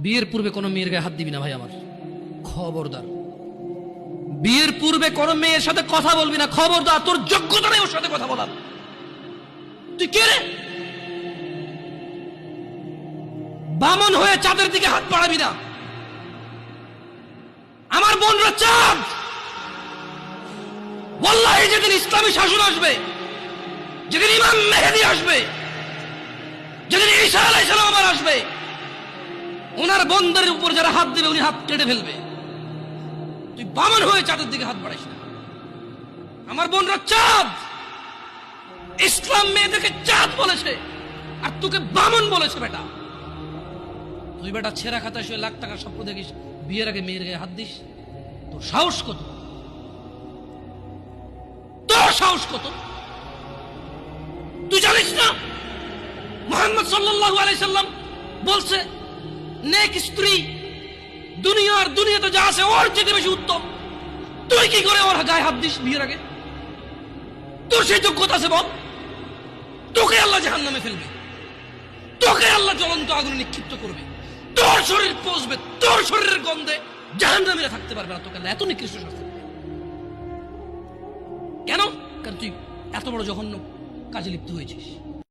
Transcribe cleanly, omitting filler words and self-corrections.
বিয়ের পূর্বে কোনো মেয়ের গায়ে হাত দিবি না ভাই আমার, খবরদার। বিয়ের পূর্বে কোনো মেয়ের সাথে কথা বলবি না, খবরদার। তোর যোগ্যতা নেই ওর সাথে কথা বলার। তুই কে রে? বামন হয়ে চাঁদের দিকে হাত বাড়াবি না। আমার বোনরা চাঁদ। ওয়াল্লাহি যেদিন ইসলামী শাসন আসবে, যেদিন ইমাম মেহেদী আসবে, যেদিন ঈসা আলাইহিস সালাম আবার আসবে, ওনার বোনদের উপর যারা হাত দিবে উনি হাত কেটে ফেলবে। তুই বামন হয়ে চাঁদের দিকে হাত বাড়াইস না। আমার বোনরা চাঁদ। ইসলাম মেয়েদেরকে চাঁদ বলেছে আর তোকে বামন বলেছে। বেটা তুই বেটা ছেঁড়া খাতা শুয়ে লাখ টাকার স্বপ্ন দেখিস, বিয়ের আগে মেয়ের গায়ে হাত দিস? তোর সাহস কত? তোর সাহস কত? তুই জানিস না মুহাম্মদ সাল্লাল্লাহু আলাইহি সাল্লাম বলছে নেক স্ত্রী দুনিয়াতে যা আছে ওর চেয়ে বেশি উত্তম। তুই কি করে ওর গায়ে হাত দিস বিয়ের আগে? তোর সেই যোগ্যতা আছে বল? তোকে আল্লাহ জাহান্নামে ফেলবে, তোকে আল্লাহ জ্বলন্ত আগুনে নিক্ষিপ্ত করবে, তোর শরীর পচবে, তোর শরীরের গন্ধে জাহান্নামীরা থাকতে পারবে না। তোকে আল্লাহ এত নিকৃষ্ট শাস্তি দেবে কেন? কারণ তুই এত বড় জঘন্য কাজে লিপ্ত হয়েছিস।